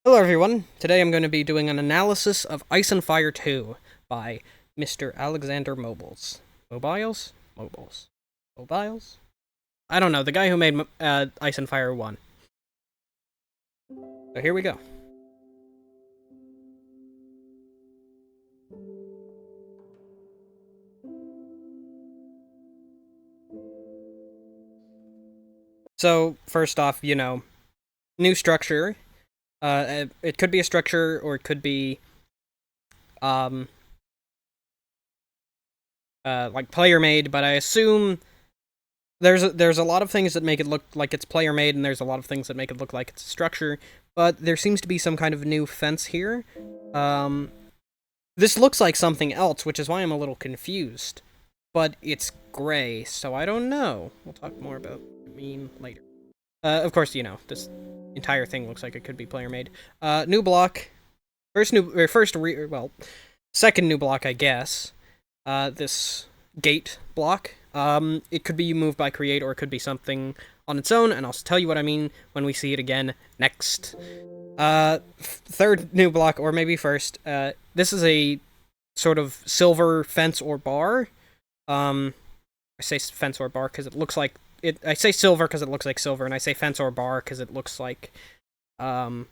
Hello everyone, today I'm going to be doing an analysis of Ice and Fire 2 by Mr. Alexander Mobiles. Mobiles? Mobiles. Mobiles? I don't know, the guy who made Ice and Fire 1. So here we go. So, first off, new structure. It could be a structure, or it could be, like player-made, but I assume there's a lot of things that make it look like it's player-made, and there's a lot of things that make it look like it's a structure, but there seems to be some kind of new fence here. This looks like something else, which is why I'm a little confused, but it's gray, so I don't know. We'll talk more about what I mean later. Of course, this entire thing looks like it could be player-made. New block. Second new block, I guess. This gate block. It could be moved by create, or it could be something on its own, and I'll tell you what I mean when we see it again next. Third new block, or maybe first. This is a sort of silver fence or bar. I say fence or bar because it looks like it. I say silver because it looks like silver, and I say fence or bar because it looks like iron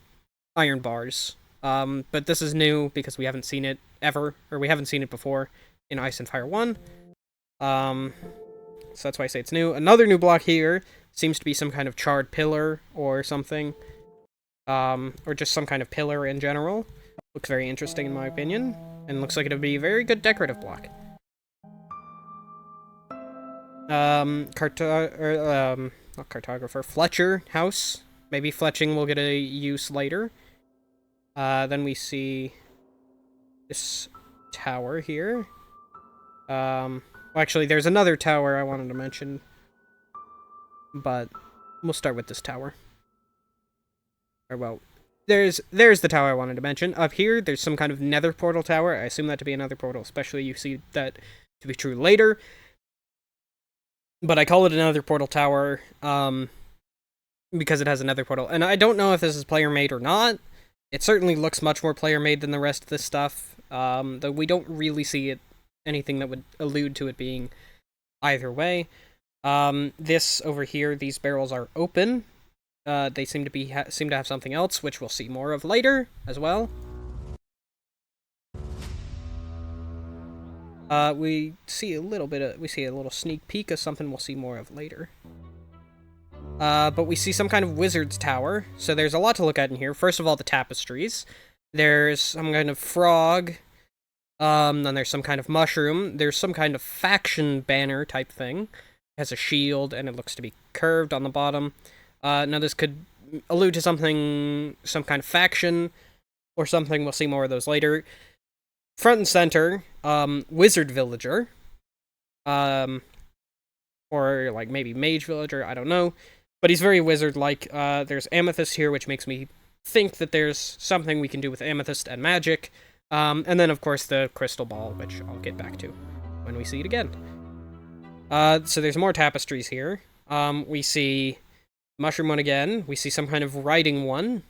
bars. But this is new because we haven't seen it ever, or we haven't seen it before in Ice and Fire 1. So that's why I say it's new. Another new block here seems to be some kind of charred pillar or something. Or just some kind of pillar in general. Looks very interesting in my opinion, and looks like it would be a very good decorative block. Not cartographer, Fletcher house. Maybe fletching will get a use later. Then we see this tower here. Well, actually, there's another tower I wanted to mention, but we'll start with this tower. Or, well, there's the tower I wanted to mention. Up here, there's some kind of nether portal tower. I assume that to be another portal, especially you see that to be true later. But I call it another portal tower, because it has another portal. And I don't know if this is player-made or not. It certainly looks much more player-made than the rest of this stuff, though we don't really see anything that would allude to it being either way. This over here, these barrels are open. They seem to have something else, which we'll see more of later as well. We see a little sneak peek of something we'll see more of later. But we see some kind of wizard's tower, so there's a lot to look at in here. First of all, the tapestries. There's some kind of frog. Then there's some kind of mushroom. There's some kind of faction banner type thing. It has a shield, and it looks to be curved on the bottom. Now this could allude to something, some kind of faction, or something. We'll see more of those later. Front and center, wizard villager. Or like maybe mage villager, I don't know. But he's very wizard-like. There's amethyst here, which makes me think that there's something we can do with amethyst and magic. And then, of course, the crystal ball, which I'll get back to when we see it again. So there's more tapestries here. We see mushroom one again. We see some kind of writing one.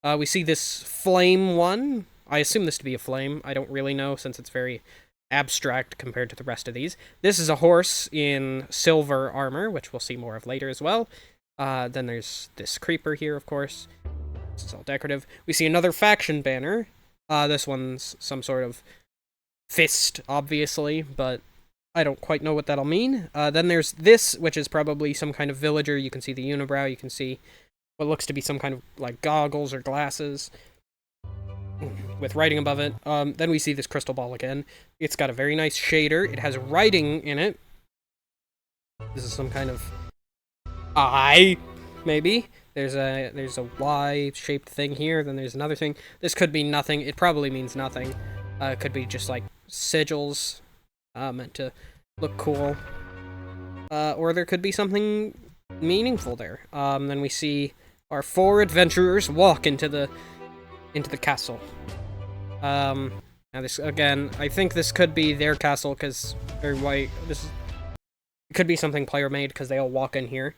We see this flame one. I assume this to be a flame. I don't really know, since it's very abstract compared to the rest of these. This is a horse in silver armor, which we'll see more of later as well. Then there's this creeper here, of course. This is all decorative. We see another faction banner. This one's some sort of fist, obviously, but I don't quite know what that'll mean. Then there's this, which is probably some kind of villager. You can see the unibrow. You can see what looks to be some kind of, like, goggles or glasses with writing above it. Then we see this crystal ball again. It's got a very nice shader. It has writing in it. This is some kind of eye, maybe. There's a Y-shaped thing here. Then there's another thing. This could be nothing. It probably means nothing. It could be just like sigils, meant to look cool. Or there could be something meaningful there. Then we see our 4 adventurers walk into the castle. Now this, again, I think this could be their castle, because they're white. It could be something player-made, because they all walk in here.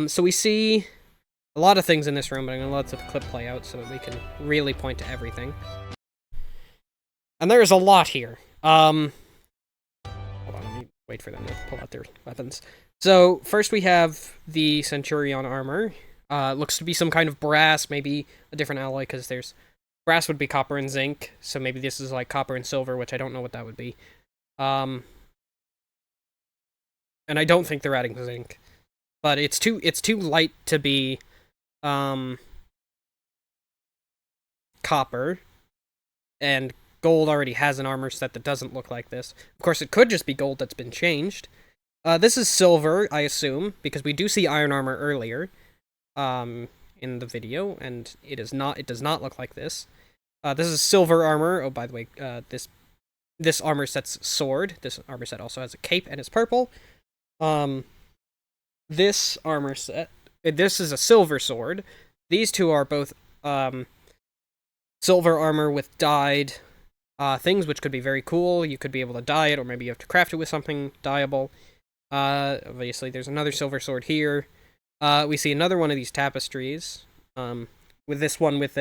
So we see a lot of things in this room, but I'm going to let the clip play out so that we can really point to everything. And there's a lot here. Hold on, let me wait for them to pull out their weapons. So, first we have the Centurion armor. Looks to be some kind of brass, maybe a different alloy, because there's... Brass would be copper and zinc, so maybe this is like copper and silver, which I don't know what that would be. And I don't think they're adding zinc. But it's too light to be copper, and gold already has an armor set that doesn't look like this. Of course, it could just be gold that's been changed. This is silver, I assume, because we do see iron armor earlier in the video, and it does not look like this. This is silver armor. Oh, by the way, this armor set's sword. This armor set also has a cape, and it's purple. This armor set, this is a silver sword. These two are both silver armor with dyed things, which could be very cool. You could be able to dye it, or maybe you have to craft it with something dyeable. Obviously, there's another silver sword here. We see another one of these tapestries, with this one with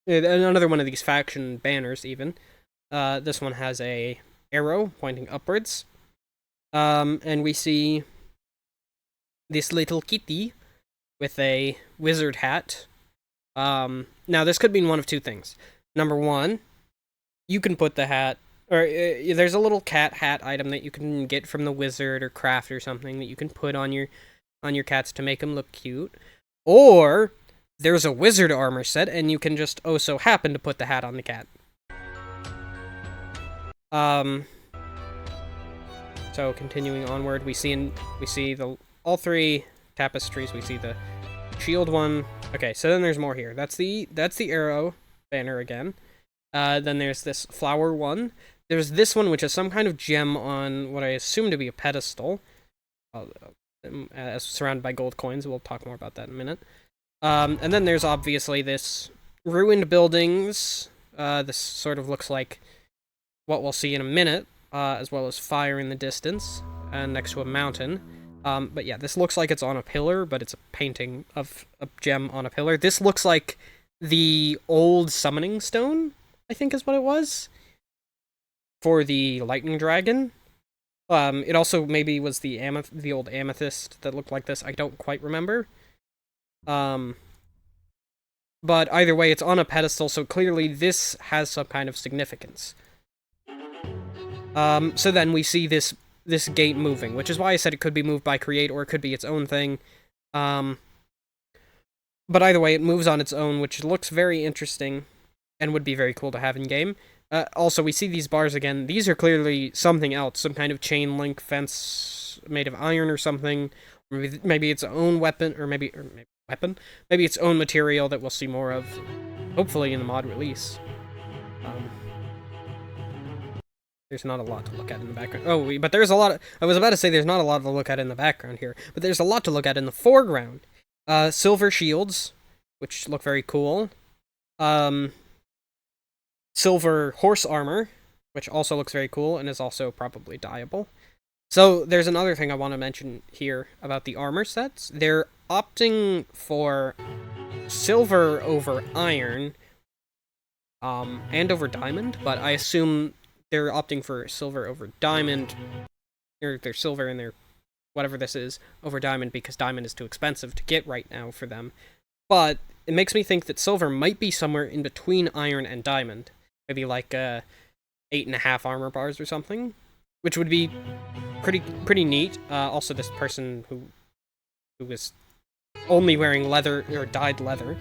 another one of these faction banners, even. This one has a arrow pointing upwards. And we see this little kitty with a wizard hat. Now, this could mean one of two things. Number one, you can put the hat, or there's a little cat hat item that you can get from the wizard or craft or something that you can put on your cats to make them look cute. Or there's a wizard armor set, and you can just so happen to put the hat on the cat. So continuing onward, we see all three tapestries. We see the shield one. Okay, so then there's more here. That's the arrow banner again. Then there's this flower one. There's this one, which is some kind of gem on what I assume to be a pedestal, surrounded by gold coins. We'll talk more about that in a minute. And then there's obviously this ruined buildings. This sort of looks like what we'll see in a minute, as well as fire in the distance, and next to a mountain. But yeah, this looks like it's on a pillar, but it's a painting of a gem on a pillar. This looks like the old summoning stone, I think is what it was, for the lightning dragon. It also maybe was the old amethyst that looked like this. I don't quite remember. But either way, it's on a pedestal, so clearly this has some kind of significance. So then we see this gate moving, which is why I said it could be moved by Create, or it could be its own thing. But either way, it moves on its own, which looks very interesting, and would be very cool to have in-game. Also, we see these bars again. These are clearly something else, some kind of chain link fence made of iron or something. Maybe its own weapon, or maybe its own material that we'll see more of, hopefully in the mod release. There's not a lot to look at in the background. But there's a lot. I was about to say there's not a lot to look at in the background here, but there's a lot to look at in the foreground. Silver shields, which look very cool. Silver horse armor, which also looks very cool and is also probably dyeable. So there's another thing I want to mention here about the armor sets. They're opting for silver over iron, and over diamond, but I assume they're opting for silver over diamond, or their silver and their whatever this is over diamond, because diamond is too expensive to get right now for them. But it makes me think that silver might be somewhere in between iron and diamond. Maybe like 8.5 armor bars or something, which would be pretty neat. Also, this person who was only wearing leather, or dyed leather,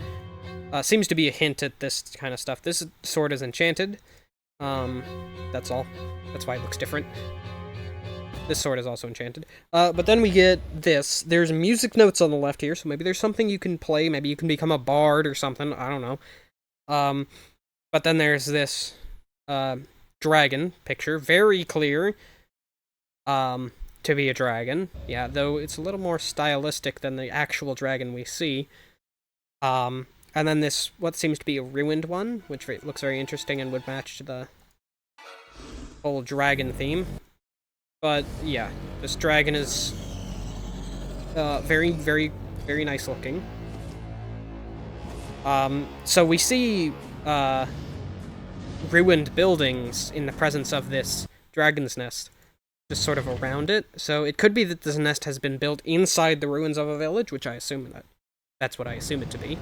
seems to be a hint at this kind of stuff. This sword is enchanted. That's all. That's why it looks different. This sword is also enchanted. But then we get this. There's music notes on the left here, so maybe there's something you can play. Maybe you can become a bard or something. I don't know. But then there's this dragon picture. Very clear to be a dragon. Yeah, though it's a little more stylistic than the actual dragon we see. And then this, what seems to be a ruined one, which looks very interesting and would match to the whole dragon theme. But yeah, this dragon is very, very Very nice looking. So we see ruined buildings in the presence of this dragon's nest, just sort of around it. So it could be that this nest has been built inside the ruins of a village, which I assume that's what I assume it to be.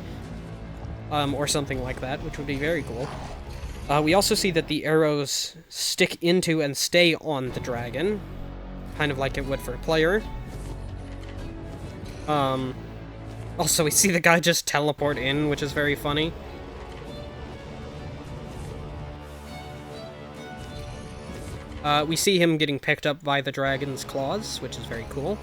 Or something like that, which would be very cool. We also see that the arrows stick into and stay on the dragon, kind of like it would for a player. Also, we see the guy just teleport in, which is very funny. We see him getting picked up by the dragon's claws, which is very cool.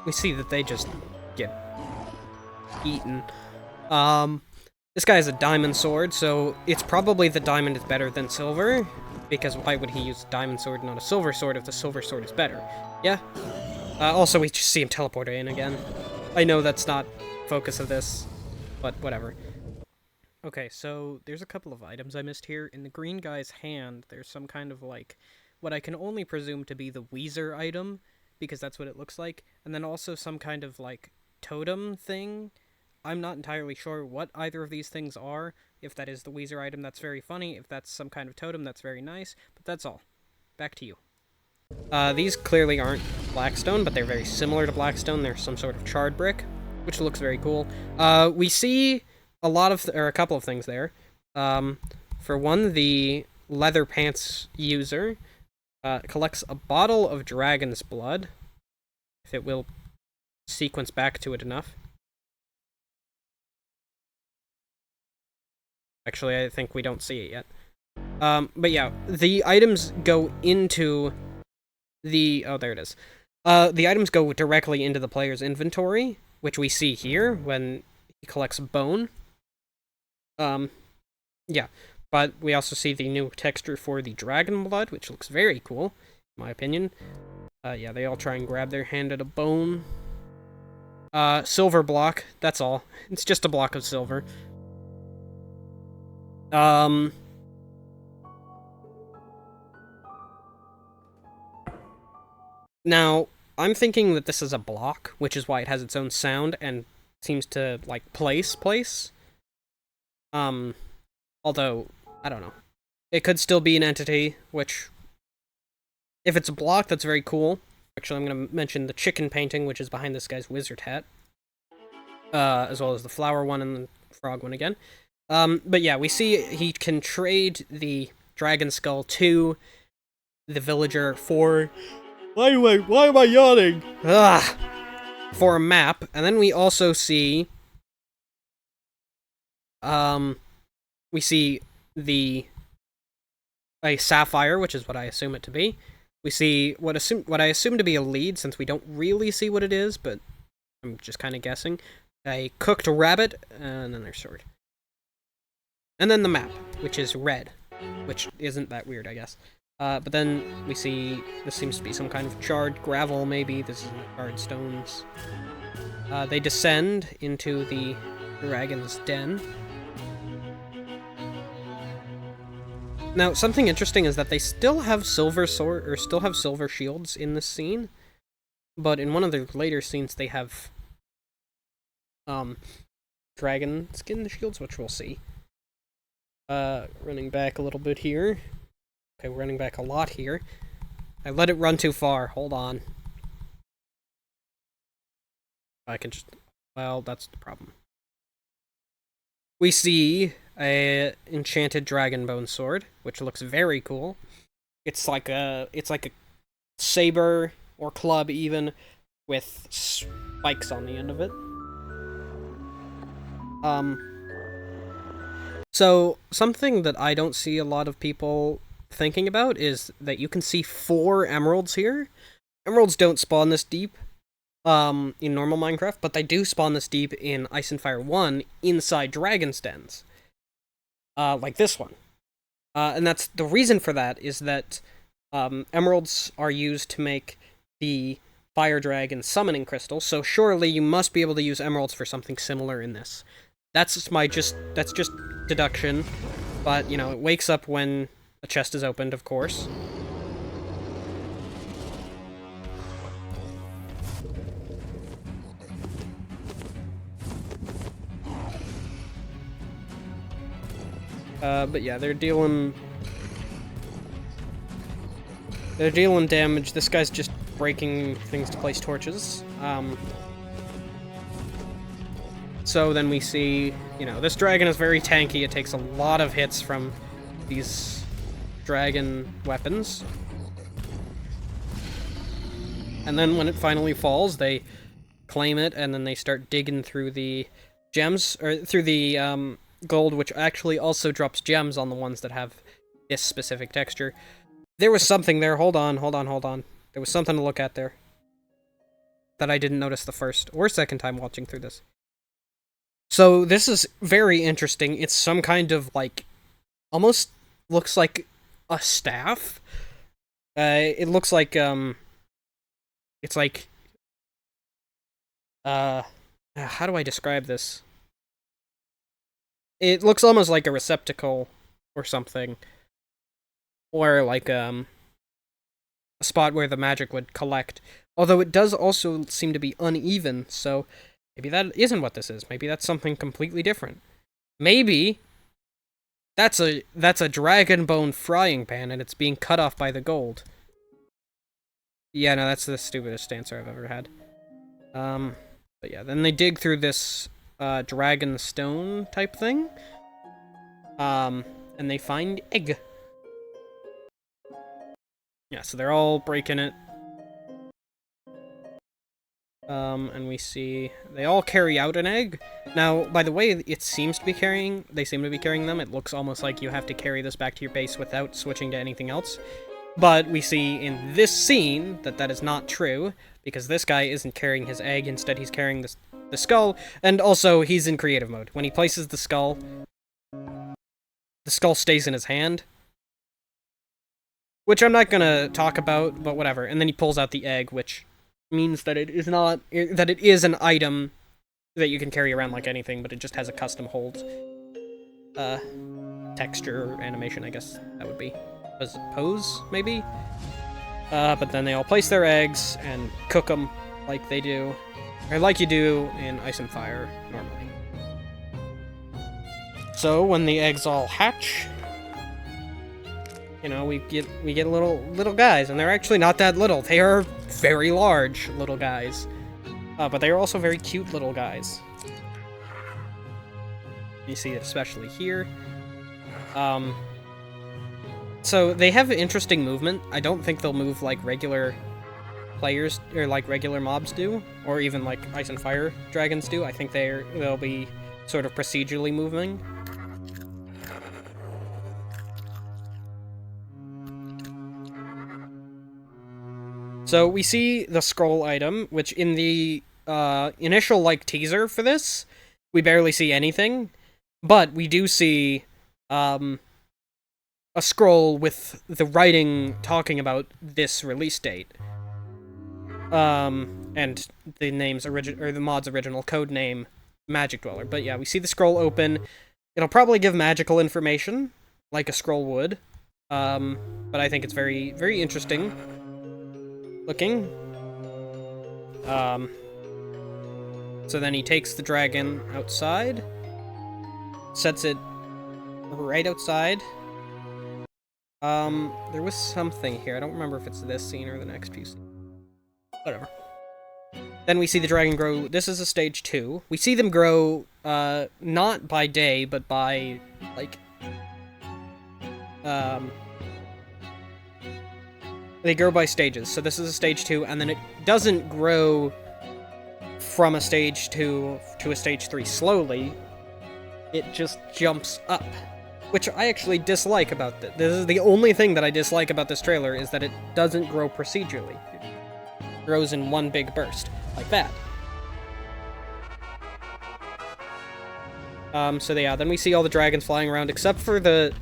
We see that they just get eaten. This guy has a diamond sword, so it's probably the diamond is better than silver, because why would he use a diamond sword and not a silver sword if the silver sword is better? Yeah? Also, we just see him teleport in again. I know that's not focus of this, but whatever. Okay, so there's a couple of items I missed here. In the green guy's hand, there's some kind of, like, what I can only presume to be the Weezer item, because that's what it looks like, and then also some kind of, like, totem thing. I'm not entirely sure what either of these things are. If that is the Weezer item, that's very funny. If that's some kind of totem, that's very nice. But that's all. Back to you. These clearly aren't Blackstone, but they're very similar to Blackstone. They're some sort of charred brick, which looks very cool. We see a couple of things there. For one, the leather pants user collects a bottle of dragon's blood, if it will sequence back to it enough. Actually, I think we don't see it yet. But yeah, the items go into the... Oh, there it is. The items go directly into the player's inventory, which we see here when he collects bone. Yeah, but we also see the new texture for the dragon blood, which looks very cool, in my opinion. Yeah, they all try and grab their hand at a bone. Silver block, that's all. It's just a block of silver. Now, I'm thinking that this is a block, which is why it has its own sound and seems to, like, place. Although, I don't know. It could still be an entity, which, if it's a block, that's very cool. Actually, I'm going to mention the chicken painting, which is behind this guy's wizard hat. As well as the flower one and the frog one again. But yeah, we see he can trade the dragon skull to the villager for... Why am I yawning? Ugh! For a map, and then we also see... we see a sapphire, which is what I assume it to be. We see what I assume to be a lead, since we don't really see what it is, but I'm just kind of guessing. A cooked rabbit, and then their sword. And then the map, which is red, which isn't that weird, I guess. But then we see this seems to be some kind of charred gravel, maybe. This is charred stones. They descend into the dragon's den. Now, something interesting is that they still have silver shields in this scene, but in one of the later scenes they have dragon skin shields, which we'll see. Running back a little bit here. Okay, we're running back a lot here. I let it run too far. Hold on. I can just... Well, that's the problem. We see a enchanted dragon bone sword, which looks very cool. It's like a saber or club even, with spikes on the end of it. So something that I don't see a lot of people thinking about is that you can see 4 emeralds here. Emeralds don't spawn this deep in normal Minecraft, but they do spawn this deep in Ice and Fire 1 inside dragon's dens. Like this one. And that's the reason for that is that emeralds are used to make the fire dragon summoning crystal, so surely you must be able to use emeralds for something similar in this. That's just deduction, but you know, it wakes up when a chest is opened, of course. But yeah, they're dealing damage. This guy's just breaking things to place torches. So then we see, you know, this dragon is very tanky. It takes a lot of hits from these dragon weapons. And then when it finally falls, they claim it, and then they start digging through the gems, or through the gold, which actually also drops gems on the ones that have this specific texture. There was something there. Hold on. There was something to look at there that I didn't notice the first or second time watching through this. So this is very interesting. It's some kind of, like, almost looks like a staff. It looks like, it's like, how do I describe this? It looks almost like a receptacle or something. Or like, a spot where the magic would collect. Although it does also seem to be uneven, so maybe that isn't what this is. Maybe that's something completely different. Maybe that's a dragon bone frying pan and it's being cut off by the gold. Yeah, no, that's the stupidest answer I've ever had. But yeah, then they dig through this dragon stone type thing. And they find egg. Yeah, so they're all breaking it. And we see they all carry out an egg. Now, by the way, they seem to be carrying them. It looks almost like you have to carry this back to your base without switching to anything else. But we see in this scene that that is not true, because this guy isn't carrying his egg. Instead, he's carrying the skull, and also he's in creative mode. When he places the skull stays in his hand, which I'm not gonna talk about, but whatever. And then he pulls out the egg, which means that it is an item that you can carry around like anything, but it just has a custom hold texture or animation, I guess that would be. Pose, maybe? But then they all place their eggs and cook them like they do, or like you do in Ice and Fire normally. So when the eggs all hatch, you know, we get little guys, and they're actually not that little. They are very large little guys, but they are also very cute little guys. You see it especially here. So they have interesting movement. I don't think they'll move like regular players or like regular mobs do, or even like Ice and Fire dragons do. I think they'll be sort of procedurally moving. So we see the scroll item, which in the initial like teaser for this, we barely see anything, but we do see a scroll with the writing talking about this release date. And the the mod's original code name, Magic Dweller. But yeah, we see the scroll open. It'll probably give magical information, like a scroll would. But I think it's very, very interesting looking. So then he takes the dragon outside, sets it right outside. There was something here. I don't remember if it's this scene or the next few scenes. Whatever. Then we see the dragon grow. This is a stage 2. We see them grow, not by day, but by, like, they grow by stages. So this is a stage 2, and then it doesn't grow from a stage 2 to a stage 3 slowly. It just jumps up. Which I actually dislike about this. This is the only thing that I dislike about this trailer, is that it doesn't grow procedurally. It grows in one big burst, like that. So yeah, then we see all the dragons flying around, except for this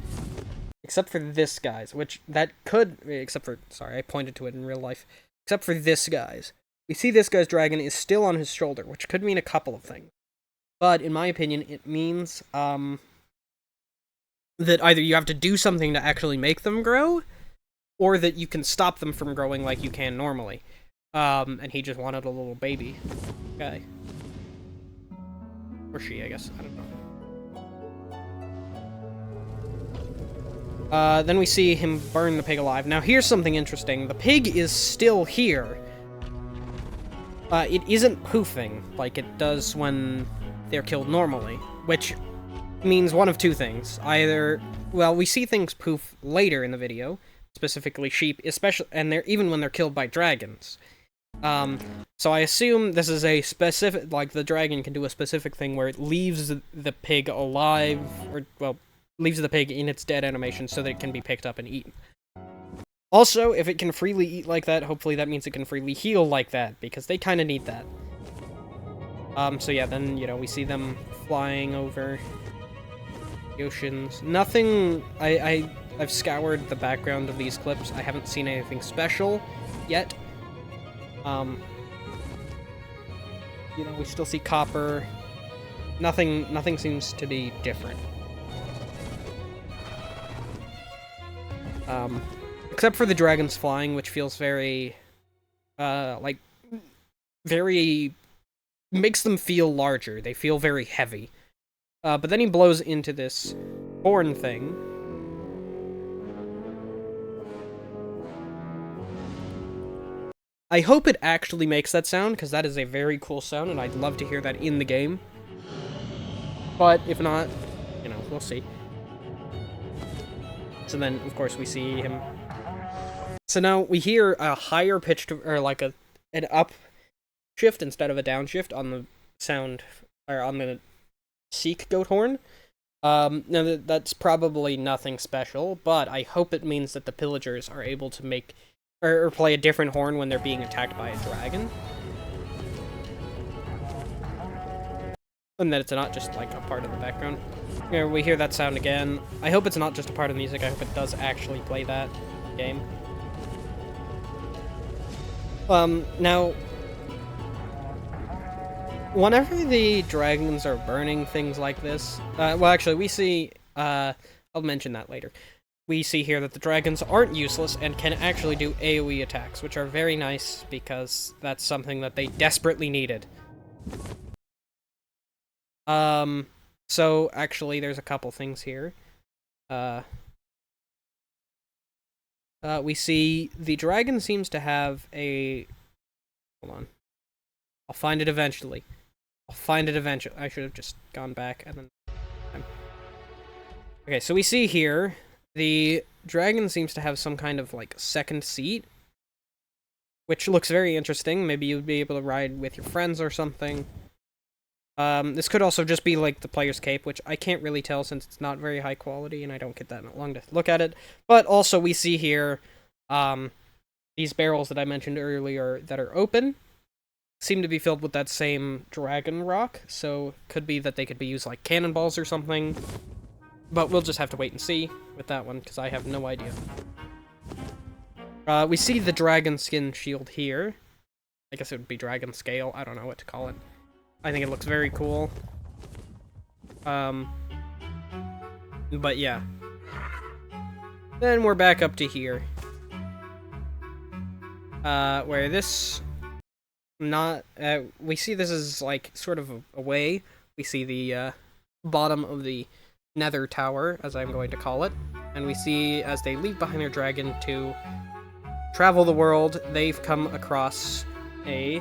guy's, sorry, I pointed to it in real life. Except for this guy's. We see this guy's dragon is still on his shoulder, which could mean a couple of things. But, in my opinion, it means, that either you have to do something to actually make them grow, or that you can stop them from growing like you can normally. And he just wanted a little baby guy. Or she, I guess. I don't know. Then we see him burn the pig alive. Now, here's something interesting. The pig is still here. It isn't poofing like it does when they're killed normally, which means one of two things. Either, well, we see things poof later in the video, specifically sheep, especially, and they're even when they're killed by dragons. So I assume this is a specific, like, the dragon can do a specific thing where it leaves the pig alive, or, well, leaves the pig in its dead animation so that it can be picked up and eaten. Also, if it can freely eat like that, hopefully that means it can freely heal like that, because they kind of need that. So yeah, then, you know, we see them flying over the oceans. Nothing, I've scoured the background of these clips. I haven't seen anything special yet. You know, we still see copper. Nothing seems to be different. Except for the dragons flying, which feels very, like, very, makes them feel larger. They feel very heavy. But then he blows into this horn thing. I hope it actually makes that sound, because that is a very cool sound, and I'd love to hear that in the game. But if not, you know, we'll see. So then, of course, we see him. So now we hear a higher pitched, or like an up shift instead of a down shift on the sound, or on the Seek goat horn. Now that's probably nothing special, but I hope it means that the pillagers are able to make, or play a different horn when they're being attacked by a dragon. And that it's not just, like, a part of the background. Here, we hear that sound again. I hope it's not just a part of the music. I hope it does actually play that game. Now, whenever the dragons are burning things like this, well, actually, we see, I'll mention that later. We see here that the dragons aren't useless and can actually do AoE attacks, which are very nice because that's something that they desperately needed. So actually there's a couple things here. We see the dragon seems to have a, hold on. I'll find it eventually. I should have just gone back and then, okay, so we see here the dragon seems to have some kind of, like, second seat, which looks very interesting. Maybe you'd be able to ride with your friends or something. This could also just be, like, the player's cape, which I can't really tell since it's not very high quality, and I don't get that long to look at it. But also, we see here, these barrels that I mentioned earlier that are open seem to be filled with that same dragon rock, so could be that they could be used like cannonballs or something. But we'll just have to wait and see with that one, because I have no idea. We see the dragon skin shield here. I guess it would be dragon scale. I don't know what to call it. I think it looks very cool. But yeah. Then we're back up to here. Where this... we see this is, like, sort of away. We see the, bottom of the Nether Tower, as I'm going to call it. And we see, as they leave behind their dragon to travel the world, they've come across a...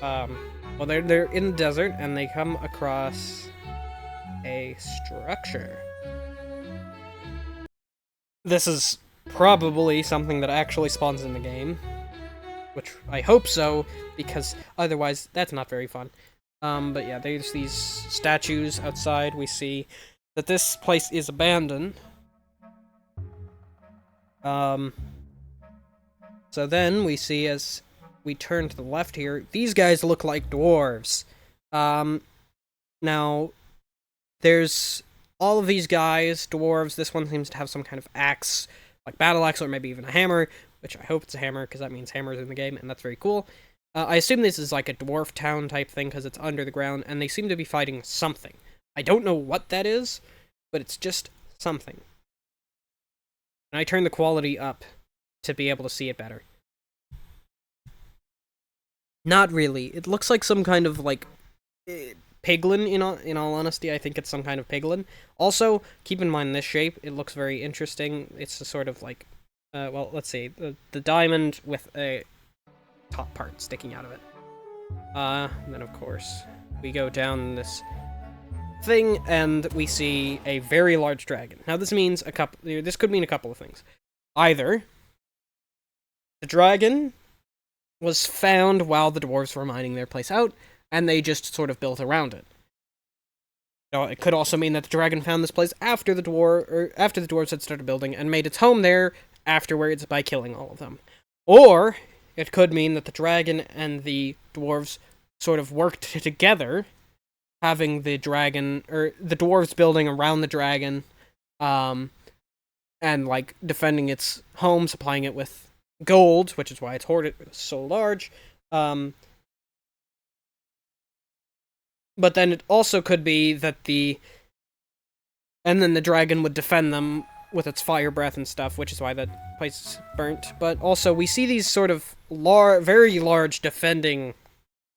well, they're in the desert, and they come across a structure. This is probably something that actually spawns in the game, which I hope so, because otherwise that's not very fun. But yeah, there's these statues outside. We see that this place is abandoned. So then we see, as we turn to the left here, these guys look like dwarves. Now, there's all of these guys, dwarves. This one seems to have some kind of axe, like battle axe, or maybe even a hammer, which I hope it's a hammer, because that means hammers in the game, and that's very cool. I assume this is like a dwarf town type thing, because it's under the ground, and they seem to be fighting something. I don't know what that is, but it's just something. And I turn the quality up to be able to see it better. Not really. It looks like some kind of, like... piglin, in all honesty. I think it's some kind of piglin. Also, keep in mind this shape. It looks very interesting. It's a sort of like, well, let's see. The diamond with a top part sticking out of it. And then, of course, we go down this thing, and we see a very large dragon. Now, this means this could mean a couple of things. Either the dragon was found while the dwarves were mining their place out, and they just sort of built around it. Now, it could also mean that the dragon found this place after the dwarves had started building and made its home there afterwards by killing all of them. Or it could mean that the dragon and the dwarves sort of worked together, having the dragon, or the dwarves building around the dragon, and, like, defending its home, supplying it with gold, which is why it's hoarded so large. But then it also could be that and then the dragon would defend them with its fire breath and stuff, which is why that place is burnt. But also, we see these sort of very large defending,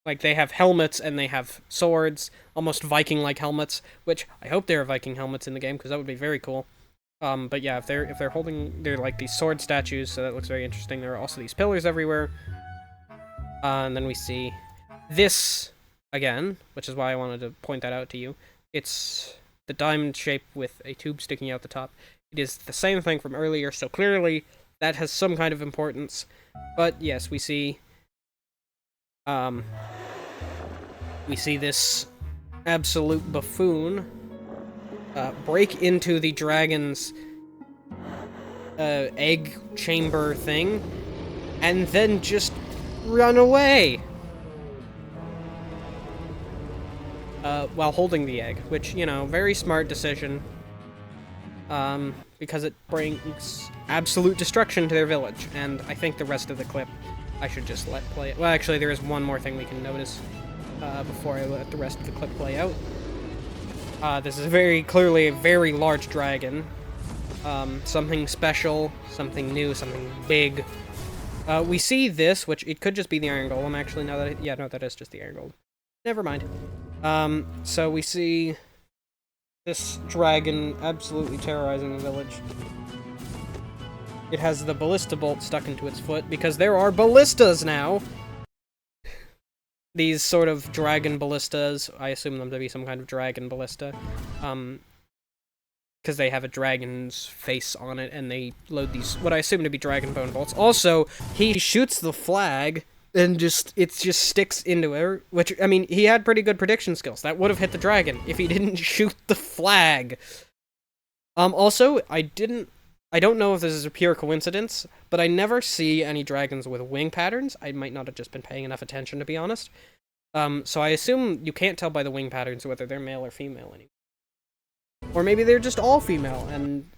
like, they have helmets and they have swords, almost Viking-like helmets, which I hope there are Viking helmets in the game, because that would be very cool. But yeah, if they're holding, they're like these sword statues, so that looks very interesting. There are also these pillars everywhere. And then we see this again, which is why I wanted to point that out to you. It's the diamond shape with a tube sticking out the top. It is the same thing from earlier, so clearly that has some kind of importance. But yes, we see this absolute buffoon break into the dragon's egg chamber thing, and then just run away while holding the egg, which, you know, very smart decision, because it brings absolute destruction to their village. And I think the rest of the clip I should just let play it. Well, actually, there is one more thing we can notice before I let the rest of the clip play out. This is very clearly a very large dragon. Something special, something new, something big. We see this, which it could just be the Iron Golem, actually, now that no, that is just the Iron Golem. Never mind. So we see this dragon absolutely terrorizing the village. It has the ballista bolt stuck into its foot, because there are ballistas now! These sort of dragon ballistas, I assume them to be some kind of dragon ballista, because they have a dragon's face on it, and they load these, what I assume to be dragon bone bolts. Also, he shoots the flag, and it just sticks into her, which, I mean, he had pretty good prediction skills. That would have hit the dragon if he didn't shoot the flag. Also, I don't know if this is a pure coincidence, but I never see any dragons with wing patterns. I might not have just been paying enough attention, to be honest. So I assume you can't tell by the wing patterns whether they're male or female anymore. Or maybe they're just all female, and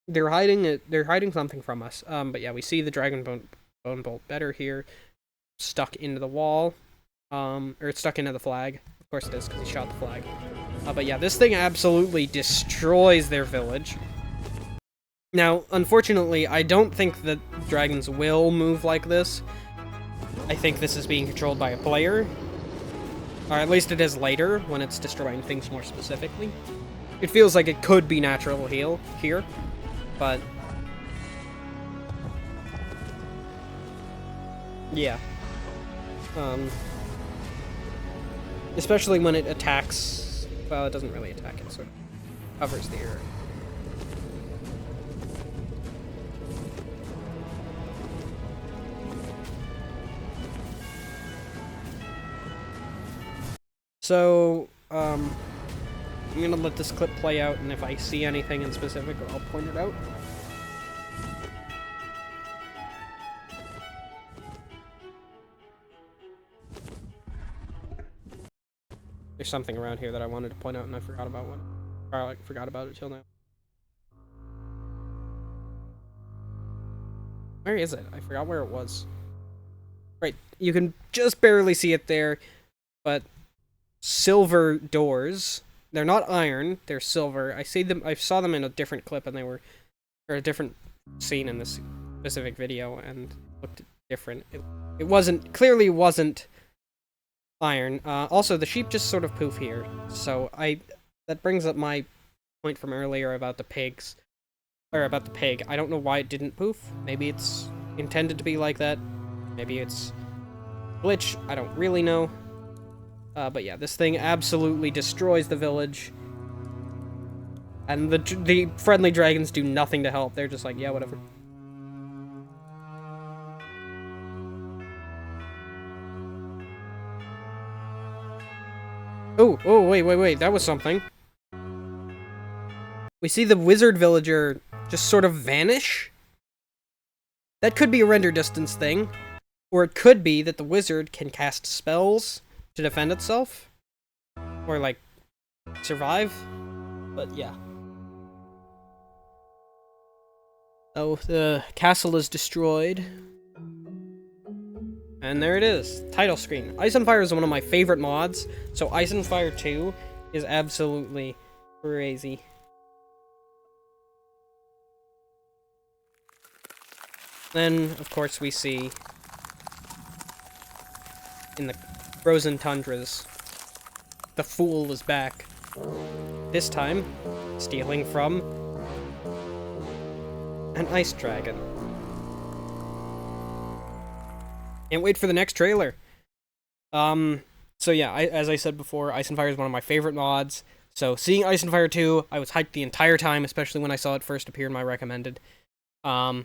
they're hiding something from us. But yeah, we see the dragon bone bolt better here, stuck into the wall, or it's stuck into the flag. Of course it is, because he shot the flag. But yeah, this thing absolutely destroys their village. Now, unfortunately, I don't think that dragons will move like this. I think this is being controlled by a player. Or at least it is later, when it's destroying things more specifically. It feels like it could be natural here, but yeah. Especially when it attacks, well, it doesn't really attack, it sort of covers the area. So, I'm gonna let this clip play out, and if I see anything in specific, I'll point it out. There's something around here that I wanted to point out, and I forgot about one. Or I forgot about it till now. Where is it? I forgot where it was. Right, you can just barely see it there, but silver doors. They're not iron, they're silver. I saw them in a different clip, and or a different scene in this specific video, and looked different. It clearly wasn't iron. Also, the sheep just sort of poof here, so that brings up my point from earlier about the pigs, or about the pig. I don't know why it didn't poof. Maybe it's intended to be like that. Maybe it's glitch. I don't really know. But yeah, this thing absolutely destroys the village. And the friendly dragons do nothing to help. They're just like, yeah, whatever. Oh, wait, that was something. We see the wizard villager just sort of vanish. That could be a render distance thing. Or it could be that the wizard can cast spells to defend itself. Or, like, survive. But, yeah. Oh, the castle is destroyed. And there it is. Title screen. Ice and Fire is one of my favorite mods. So Ice and Fire 2 is absolutely crazy. Then, of course, we see in the frozen tundras, the fool is back. This time, stealing from an ice dragon. Can't wait for the next trailer. So yeah, as I said before, Ice and Fire is one of my favorite mods. So seeing Ice and Fire 2, I was hyped the entire time, especially when I saw it first appear in my recommended. I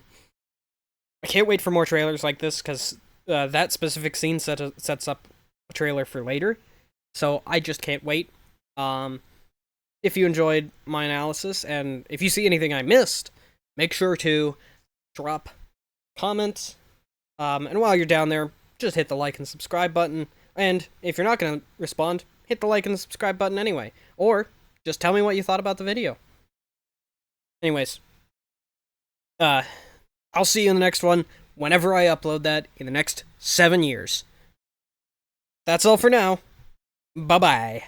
can't wait for more trailers like this, because that specific scene sets up a trailer for later. So I just can't wait. If you enjoyed my analysis, and if you see anything I missed, make sure to drop comments. And while you're down there, just hit the like and subscribe button. And if you're not going to respond, hit the like and subscribe button anyway. Or just tell me what you thought about the video. Anyways, I'll see you in the next one whenever I upload that in the next 7 years. That's all for now. Bye-bye.